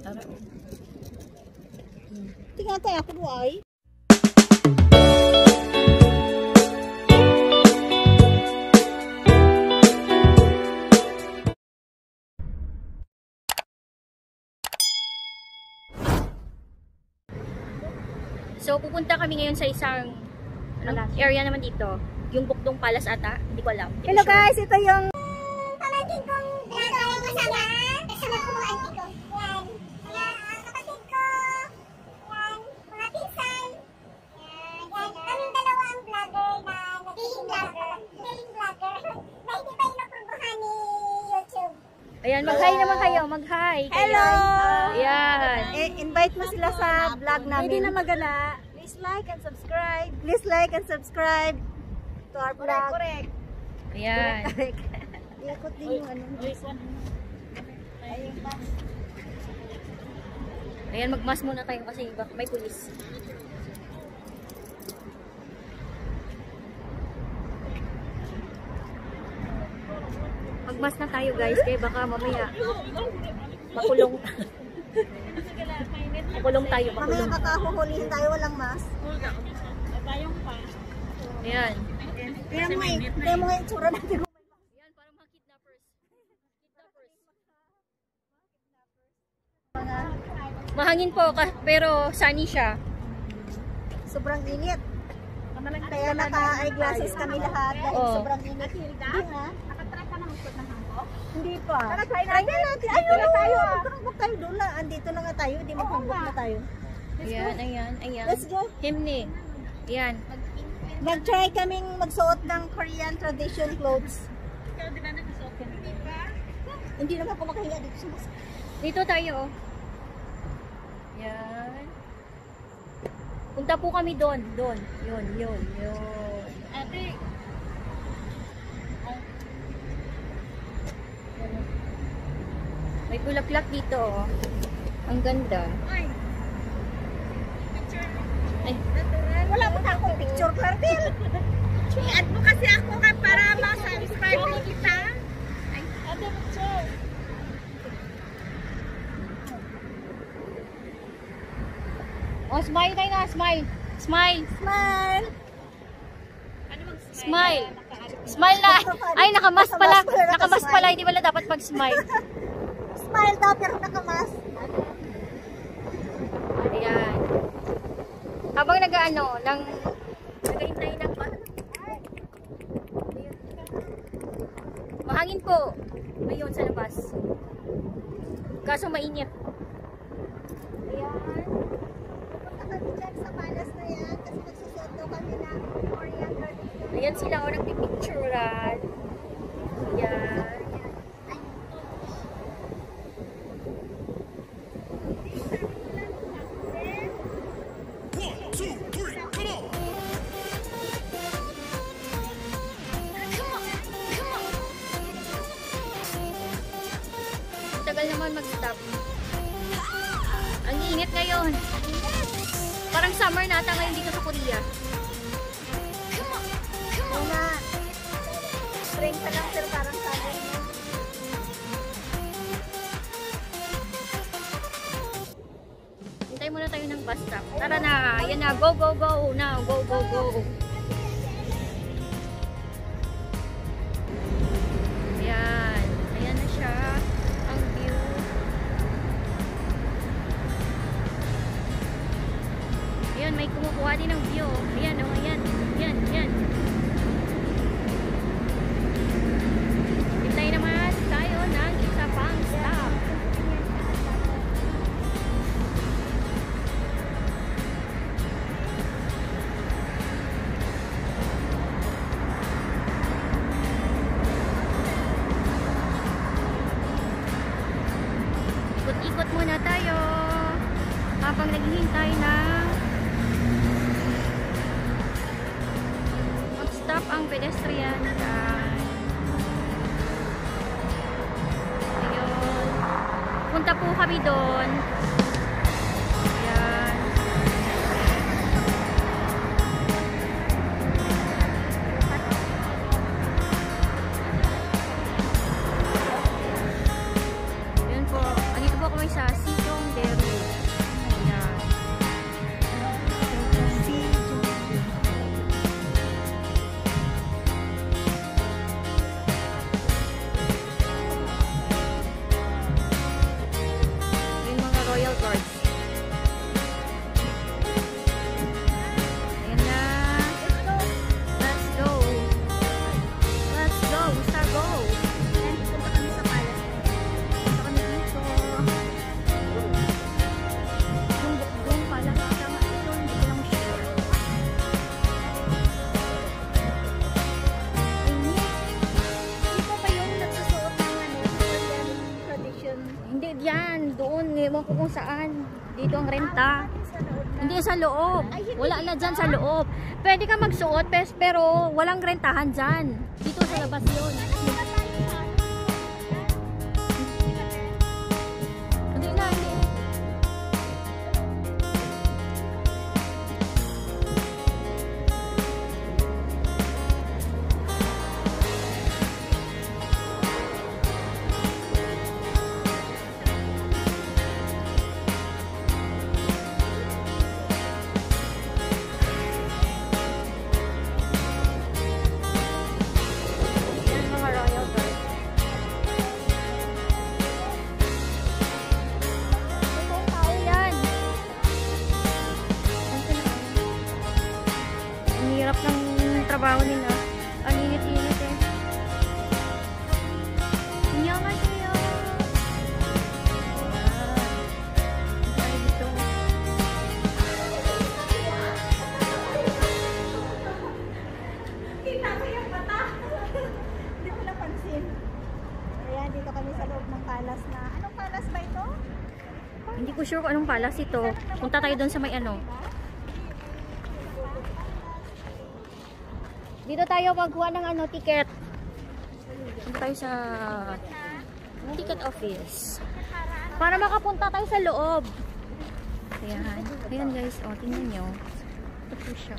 Tara. Tingnan tayo ako po ay. So, pupunta kami ngayon sa isang area naman dito. Yung Bukdong Palace ata. Hindi ko alam. Hello guys, ito yung pamangkin kong vlogger yung kasama. Kasama ko mga auntie ko. Yan. Kapatid ko. Yan. Mga pinsan. Yan. Kaming dalawa ang vlogger na naging vlogger. Naging vlogger. Na hindi pa yung napurbuhan ni YouTube. Ayan, mag-hi naman kayo. Mag-hi. Hello! Ayan. Invite mo sila sa vlog namin. Hindi na magala. Please like and subscribe. Please like and subscribe to our vlog. Correct. Ayan. Ikot din yung ano. Ayan, mag-mask muna kayo kasi may pulis. Mag-mask na tayo guys, kaya baka mamaya makulong. Makulong tayo, Mamaya makulong. makahuhulihin tayo walang mask. Ayan. Kaya mo nga itsura natin. Ayan, parang mga kidnappers. Mahangin po, pero sunny siya. Sobrang init. Kaya naka-eyeglasses kami lahat dahil Oo. sobrang init. Hindi ha? Nakatry ka na magpot ng hangko? Hindi pa. Try Try na natin. Ayun Tara tayo, ah. Magkakabok tayo doon na. Andito na nga tayo. Hindi magkakabok na tayo. Ayan, ayan, ayan. Let's go. Himni. Ayan. Mag-try kaming magsuot ng Korean tradition clothes. Ikaw di ba nagsuot ka na? Hindi naman ako makahinga dito sa mask. Dito tayo, oh. Ayan. Punta po kami doon. Doon. Yun. Ate, May bulaklak dito, oh. Ang ganda. ay. Picture. Ay, Natural. Wala mo na akong picture, Clarville. I-add mo kasi ako para ma-subscribe din kita. Ay, ate, picture. oh, smile tayo na. Smile. Smile. Smile. Ano mag-smile? Smile. Smile na. Ay, nakamask pala. Nakamask pala. Hindi pala dapat mag-smile. Smile daw pero nakamask. Ayan. Habang nag-ano, nag-hintay ng bus. Mahangin po. Ayun, sa labas. Kaso mainit. Ayan. Pupunta kami dyan sa palace na yan kasi magsusuot daw kami ng Korean tradition. Ayan sila, o nagpipicturean. Ayan. Tagal naman mag-stop. Ang init ngayon. Parang summer nata ngayon dito sa Korea. Una, spring pa lang pero parang summer. Hintay muna tayo ng bus stop. Tara na. Ayan na. Go, go, go. Now. Go, go, go. Ayan. Ayan na siya. Ang view. Ayan. May kumukuha din ng view. Ayan. Oh, ayan. Ayan. Ayan. Hintay naman tayo ng isa pang stop. Ikot-ikot muna tayo habang naghihintay na mag-stop ang pedestrian dyan. Ayun. Punta po kami doon. Ayan. Yun po. Andito po kami sa Sidong yan. Doon, ewan ko kung saan. Dito ang renta. Hindi sa loob. Wala na dyan sa loob. Pwede ka magsuot, pero walang rentahan dyan. Dito sa labas yun. Hindi na, hindi. Yan mga royal guard. Itong tao yan. Ang hirap ng trabaho nila. Ang init-init eh. Annyeonghaseyo. Ayan. Dito. Kita ko yung mata. Hindi ko napansin. Ayan, dito kami sa loob ng palas na. Anong palas ba ito? Hindi ko sure kung anong palace ito. Punta tayo doon sa may ano. Dito tayo pagkuha ng ano, ticket. Punta tayo sa ticket office. Para makapunta tayo sa loob. Ayan. Ayan guys, oh, tingnan nyo. Ito po siya.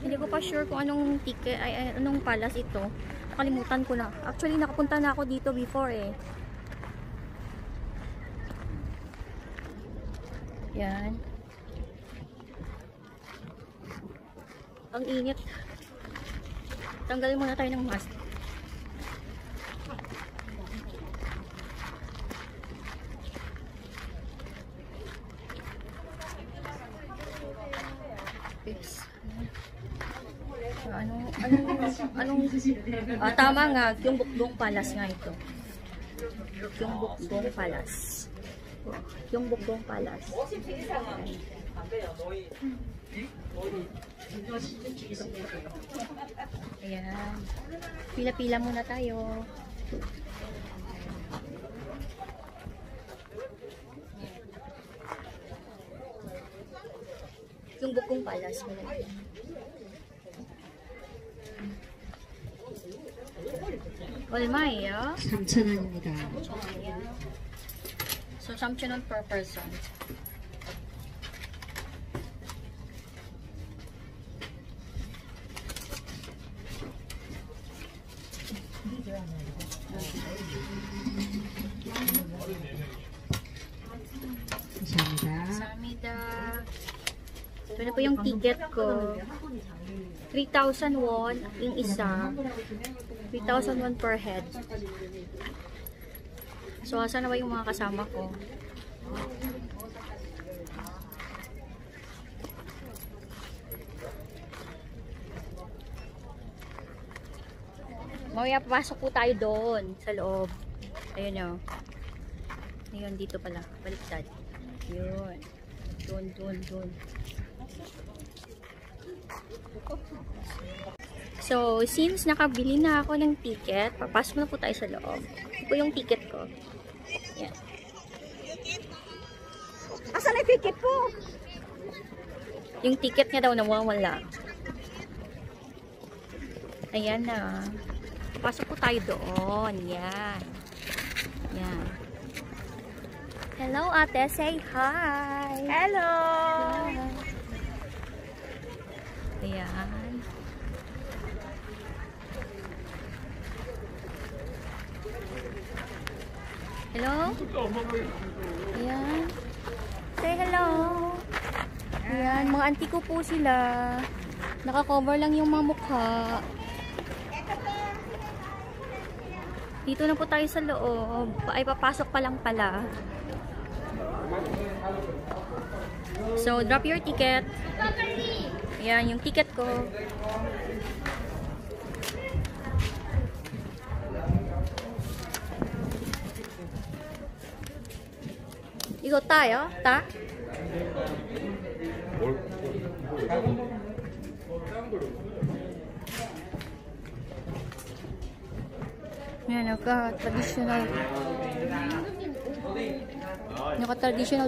Hindi ko pa sure kung anong ticket, ay anong palace ito. Nakalimutan ko na. Actually, nakapunta na ako dito before eh. Yan. Ang init. Tanggalin muna tayo ng mask. Yes. Tama nga, Gyeongbokdong Palace nga ito. Gyeongbokdong Palace. Gyeongbokdong Palace. Ayan. Pila-pila muna tayo. Gyeongbokdong Palace. 얼마예요? 3,000원입니다. So, 3,000원 per person. 감사합니다. Samida. Ito na po yung ticket ko. 3,000 won yung isa. 3,000 won per head. So, asan na ba yung mga kasama ko? Mamaya papasok po tayo doon sa loob. Ayun o. Ayun, dito pala. Baliktad. Yun. Doon. So, since nakabili na ako ng ticket, papasok na po tayo sa loob. Ito po yung ticket ko. Yan. Asan ang ticket ko? Yung ticket niya daw nawawala. Ayan na. Pasok po tayo doon. Yan. Yan. Hello, ate. Say hi. Hello! Ayan. Hello? Ayan. Say hello. Ayan. Mga auntie ko po sila. Naka-cover lang yung mga mukha. Dito na po tayo sa loob. Ay, papasok pa lang pala. So, drop your ticket. Ayan, yung ticket ko. Ikot tayo? Ta? Yan, naka-traditional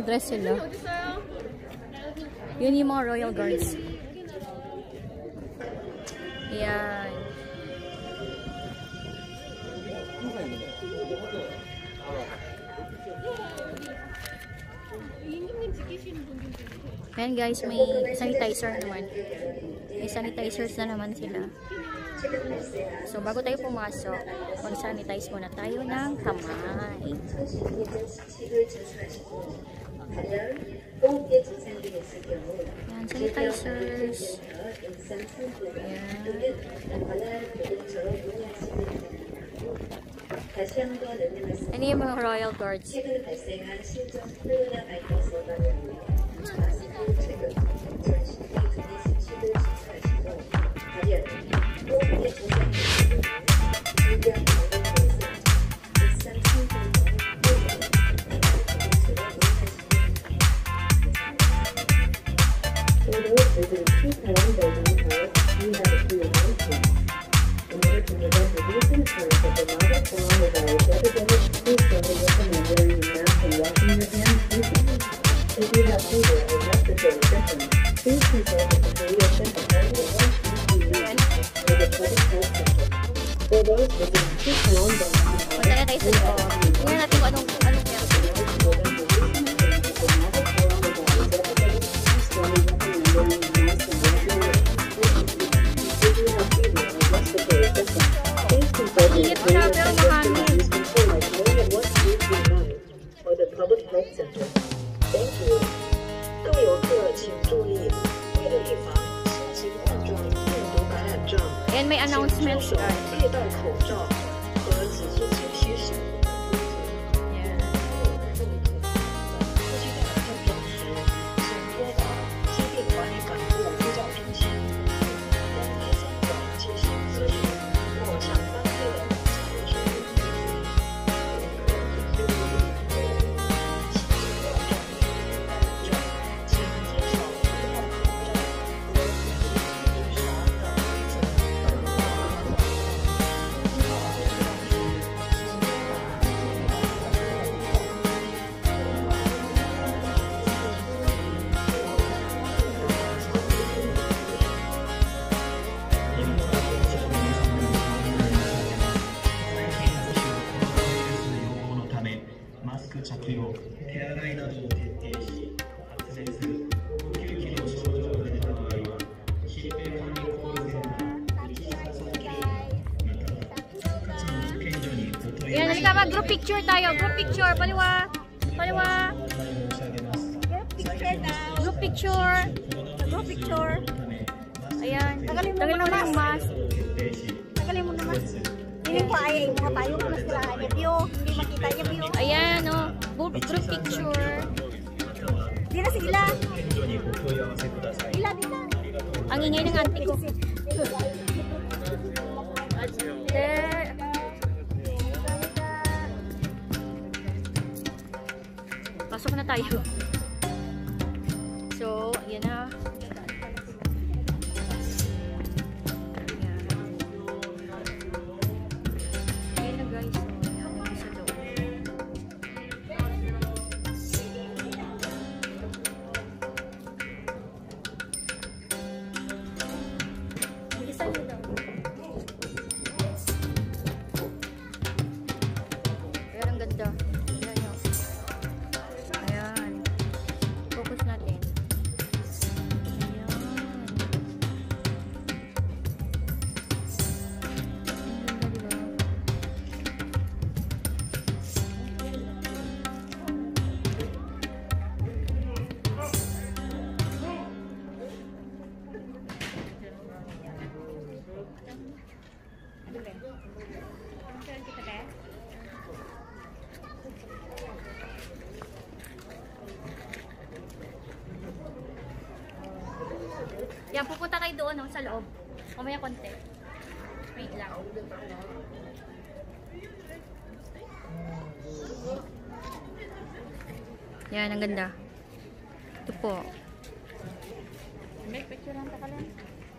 dress sila. Yun yung mga royal guards. Yan. Ayan guys, may sanitizer naman. May sanitizers na naman sila. So, bago tayo pumasok, mag-sanitize muna tayo ng kamay. Ayan, sanitizers. Ayan. Ano yung mga royal guards? Punta tayo sa loob. Tingnan natin kung anong meron. Init siya pero mahangin. Ayan, may announcements guys. Ayan, halika mag-group picture tayo. Group picture. Paliwa. Paliwa. Group picture. Group picture. Ayan. Tagalin mo na yung mask. Tagalin mo na mask. Hindi ko ayaw yung mga tayo ko mas kailangan niya view. Hindi makita niya view. Ayan, o. Group picture. Di na sila. Ila, di na. Ang ingay ng auntie ko. There. Pasok na tayo. So, ayan na. Ayan na guys. So, ayan na sa loob. Bilisan nyo daw. Ayan, ang ganda. Ayan nyo. Ayan. Focus natin. Ayan. Ang ganda, diba? Yan, pupunta tayo doon no, sa loob. Mamaya konti. Wait lang. Yan, ang ganda. Ito po.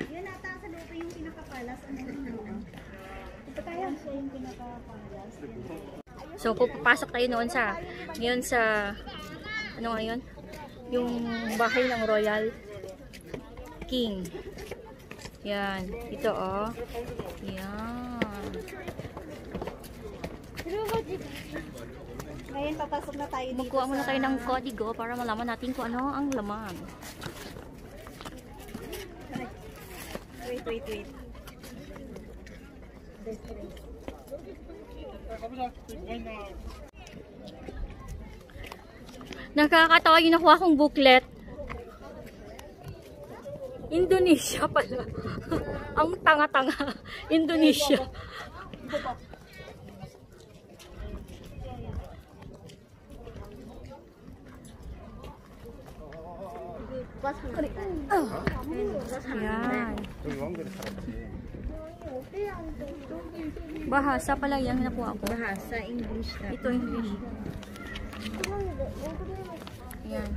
Yun ata sa loob yung pinakapalas. Ano yun? So, pupapasok tayo noon sa, ngayon sa, ano ngayon? Yung bahay ng Royal King. Yan. Ito, oh. Yan. Ngayon, papasok na tayo dito. Magkuha muna tayo ng kodigo para malaman natin kung ano ang laman. Wait. Nakakatawa yung nakuha kong booklet. Indonesia pala. Ang tanga-tanga. Indonesia. Yan. Bahasa pala yan nakuha ko. Bahasa English na. Ito English. Ayan.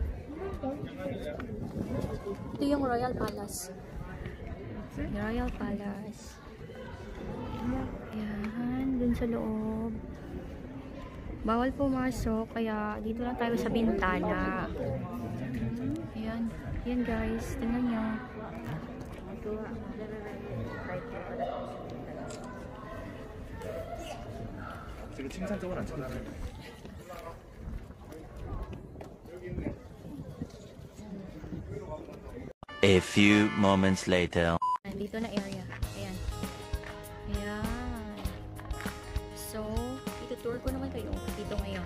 Ito yung Royal Palace. Royal Palace. Ayan. Dun sa loob. Bawal pumasok. Kaya dito lang tayo sa bintana. Ayan. Ayan guys. Tingnan nyo. 지금 칭찬적으로 안 찍는데. A few moments later. Dito na area. Ayan. Ayan. So, itutour ko naman kayo dito ngayon.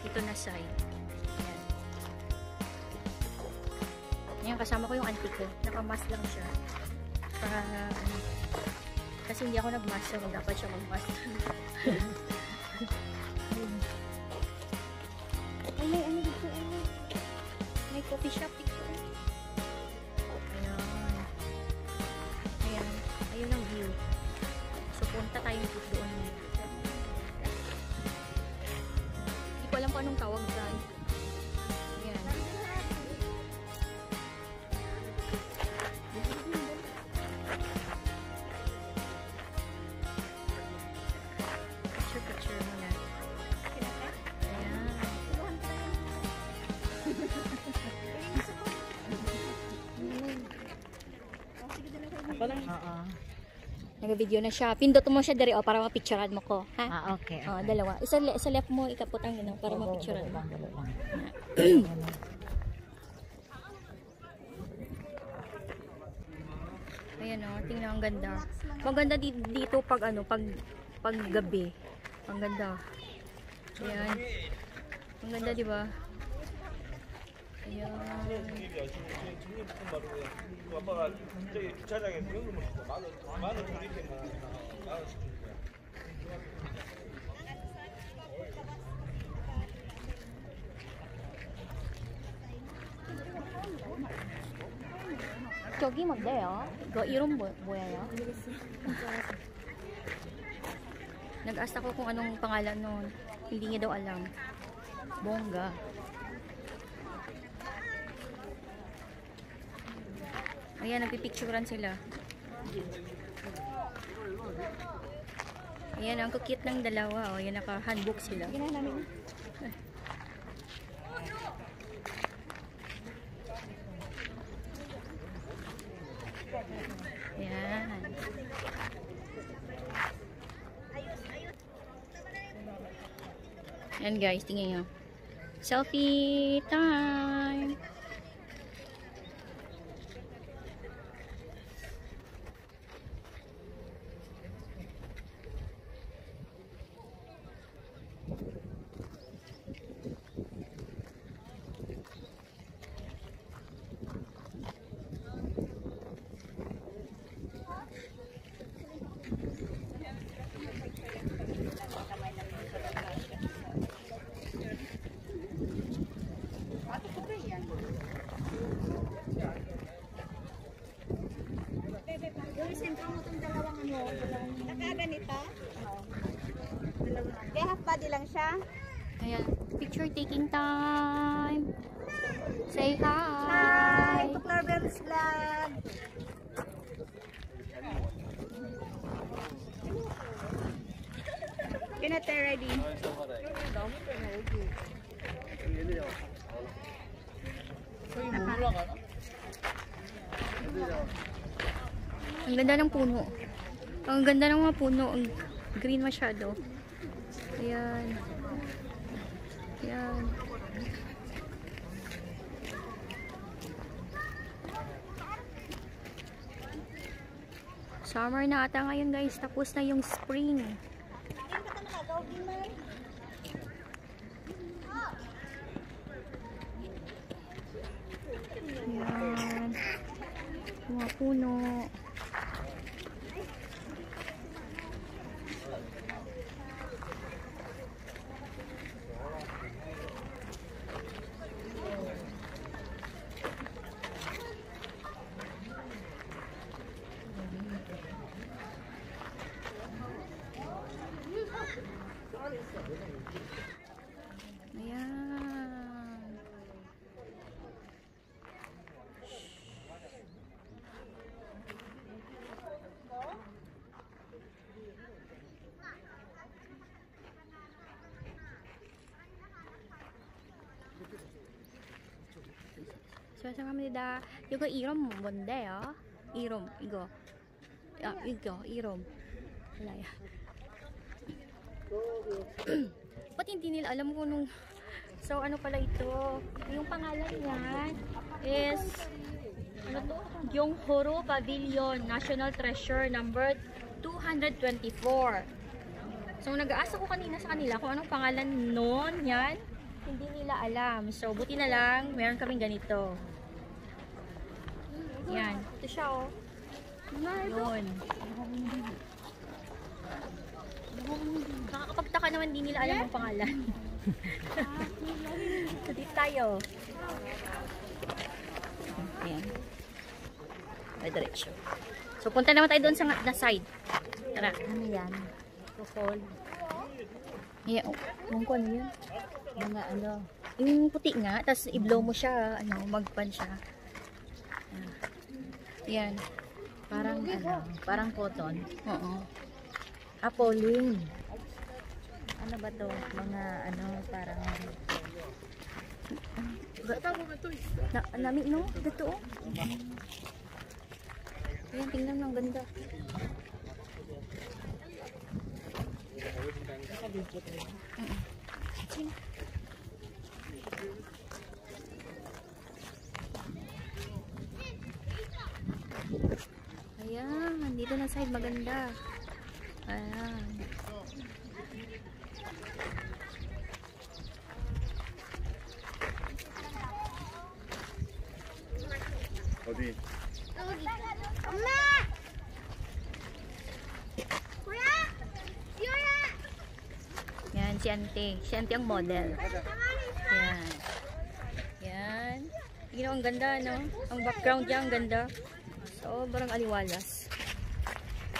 Dito na side. Ayan. Ayan, kasama ko yung auntie ko. Naka-mask lang siya. Para, ano, kasi hindi ako nag-mask. So, dapat siya mag-mask. Ay, may ano dito, ano? May coffee shop dito. Ayun ang view. So, punta tayo doon. Hindi ko alam kung anong tawag dyan. Ayan. Picture muna. Oo. Nag-video na siya. Pindot mo siya dari para mapicturean mo ko. Ha? Ah, okay. Oh, dalawa. Isa left mo, ikapot ang gano'n para mapicturean mo. Ayan o, tingnan ang ganda. Maganda dito pag ano, pag gabi. Ang ganda. Ayan. Ang ganda, di ba? Ayan. 아빠가 저기 주차장에 연금을 주고 만원 드리겠나 저기 뭔데요? 이거 이름 뭐예요? Nag-ask ako kung anong pangalan nun. Hindi niya daw alam. Bongga. Ayan, nagpipicturean sila. Ayan, ang cute ng dalawa. O, ayan, naka-handbook sila. Ayan. Ayan guys, tingnan nyo. Selfie time! Nakaganito? Kaya half body lang siya? Ayan, picture taking time. Say hi. Hi! To Clarabel's Vlog! Okay na, te, ready. Ang ganda ng puno. Ang ganda ng mga puno. Ang green masyado. Ayan. Ayan. Summer na ata ngayon guys. Tapos na yung spring. Ayan. Mga puno. Ayan. So, sa kami da, 이거 이름 뭔데요? 이름, 이거. 야, 이거, 이름. Wala yan. Ba't hindi nila alam kung nung... So, ano pala ito? Yung pangalan niyan is... Ano to? Gyeonghoro Pavilion National Treasure number 224. So, nag-aasa ko kanina sa kanila kung anong pangalan nun yan. Hindi nila alam. So, buti na lang, meron kaming ganito. Yan. Ito siya, oh. Yun. Nakakapagtaka naman, di nila alam ang pangalan. So, dito tayo. Ayan. Ay, diretso. So, punta naman tayo doon sa na side. Tara. Ano yan? Kukol. Yeah, oh. Ano ko, ano yun? Mga ano. Yung puti nga, tapos i-blow mo siya, ano, magpan siya. Yan. Parang ano. Parang cotton. Oo. Apolline. Ano ba to? Mga ano, parang... Nami, no? Dito, oh. Ayan, tingnan mo, ang ganda. Ayan, dito na side maganda. Ayan. 어디? 엄마! 뭐야? 뛰어라! Yan, si Ante. Si Ante ang model. Yan. Yan. Tingnan mo, ang ganda, no? Ang background niya, ang ganda. Sobrang aliwalas.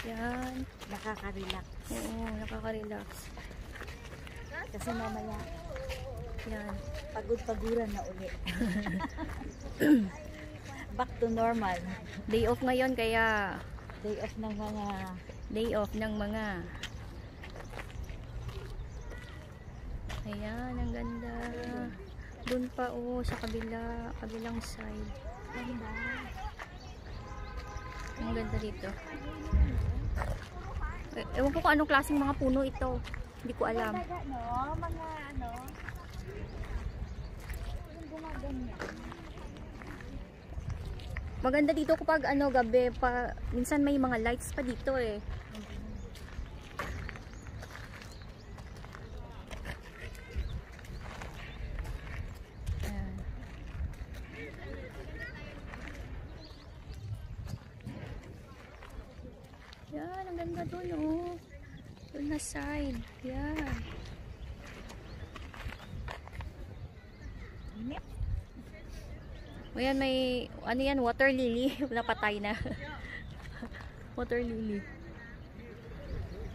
Yan. Nakaka-relax. Oo, nakaka-relax. Kasi mamaya, Yan. pagod-paguran na uli. Back to normal. Day off ngayon, kaya Day off ng mga... day off ng mga... Ayan, ang ganda. Doon pa, oh, sa kabilang side. Ganda. Ang ganda dito. Ewan ko kung anong klaseng mga puno ito. Hindi ko alam. Talaga, no? Mga ano... Yung gumaganyan. Maganda dito kapag ano, gabi pa. Minsan may mga lights pa dito eh. Ayan. Yan, ang ganda dun, oh. Dun na side. Yan. Ayan, may, ano yan, water lily. Napatay na. Water lily.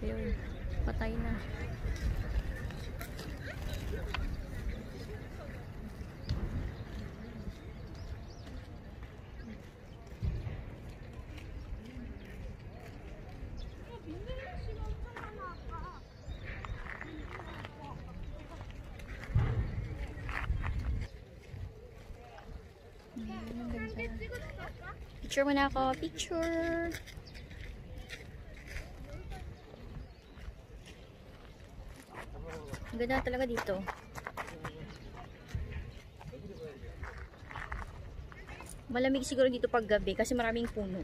Ayun, patay na. Picture muna ako. Picture. Ang ganda talaga dito. Malamig siguro dito pag gabi kasi maraming puno.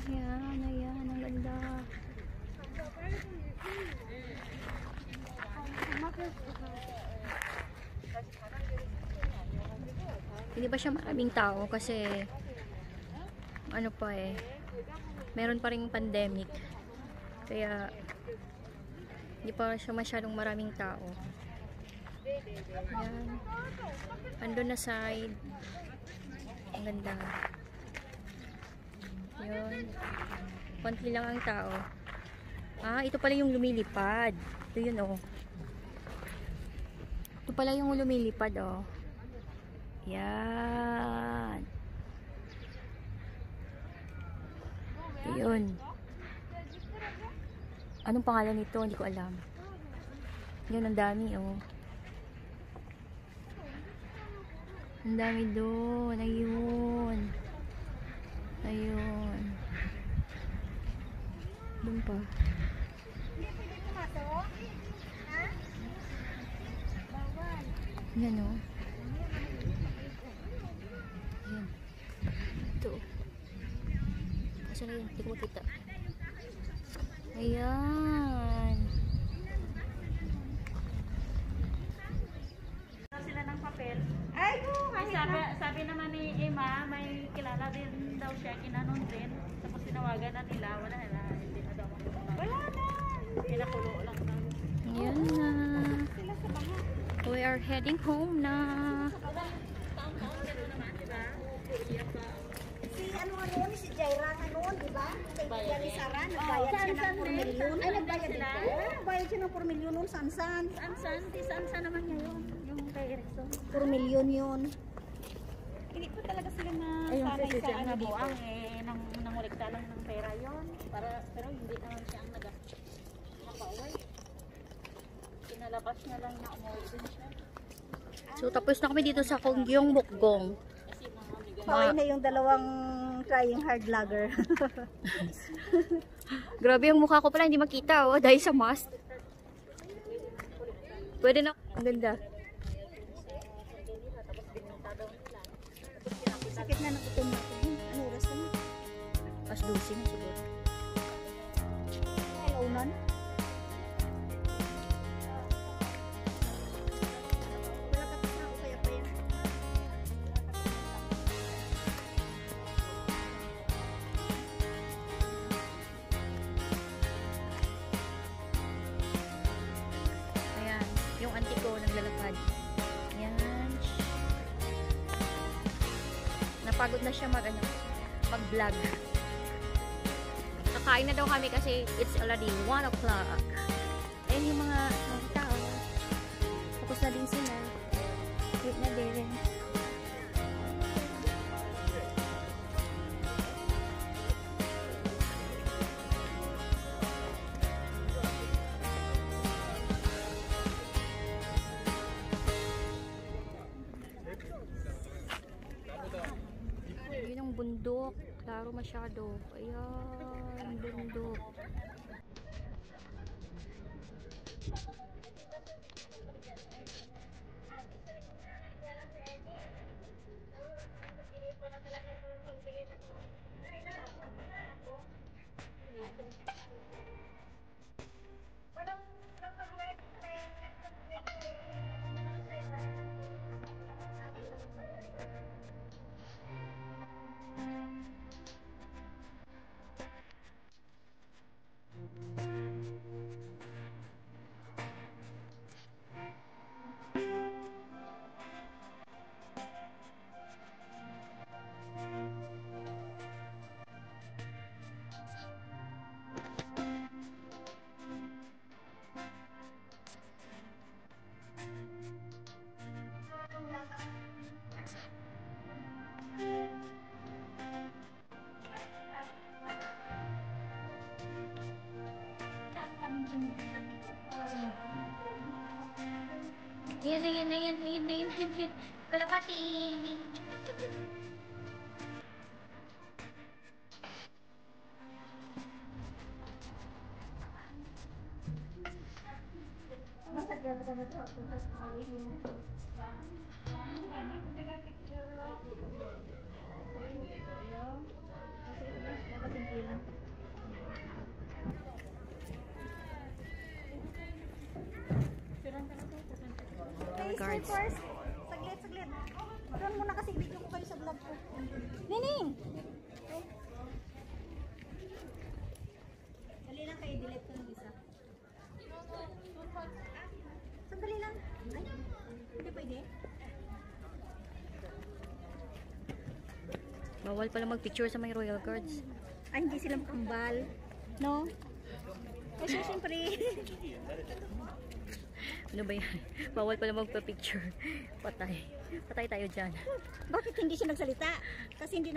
Ayan, ang ganda. Hindi ba siya maraming tao kasi ano pa eh, meron pa ring pandemic, kaya hindi pa siya masyadong maraming tao. Ayan, andun na side, ang ganda. Yun, konti lang ang tao. Ito pala yung lumilipad. Ito yun oh, ito pala yung lumilipad oh. Yan. Yun. Anong pangalan nito? Hindi ko alam. Yan, ang dami oh. Ang dami doon. Ayun. Ayun. Doon pa. Yan oh. Yan. Ito. Asa na yun? Hindi ko makita. Ayan. Sila ng papel. Ay, sabi naman ni Emma, may kilala din daw siya, kinanon din. Tapos tinawagan na nila, wala na. Hindi na daw makita. Wala na! Pinakulo lang daw. Ayan na. We are heading home na. Si ano noon, si Jaira noon, di ba? Kaya ni Sara, nagbayad siya ng 4 milyon. Ay, nagbayad din ko. Nagbayad siya ng 4 milyon noon, Sansan. Sansan naman ngayon. Yung kay Erickson. 4 milyon yun. Hindi ko talaga sila na sanay sa ano buang nangulikta lang ng pera yon. Pero hindi naman siya ang nakaway. Pinalabas na lang na umuwi din siya. So, tapos na kami dito sa Kongyong Mukgong. Paway na yung dalawang trying hard vlogger. Grabe yung mukha ko pala, hindi makita oh, dahil sa mask. Pwede na. Ang ganda. Sakit na ng utom natin. Ano oras na? As 12 na siguro. Hello, non? Wala ka pa ako kaya pa yan. Ayan, yung auntie ko naglalakad. Ayan. Napagod na siya mag-vlog. Kakain na daw kami kasi it's already 1 o'clock. Ayan yung mga tao. Tapos na din sila. Wait na din. Yun ang bundok. Klaro masyado. Ayan, bundok. Ayan. Kalapati. Guys, first. Saglit. Doon muna kasi video ko kayo sa vlog ko. Nining! Dali lang kayo, delete ko ng isa. Sandali lang. Ay, hindi pwede. Bawal pala mag-picture sa may royal guards. Ay, hindi sila makambal. No? Ay, so, siyempre. Ano ba yan? Bawal pala magpa-picture. Patay tayo dyan. Bakit hindi siya nagsalita? Kasi hindi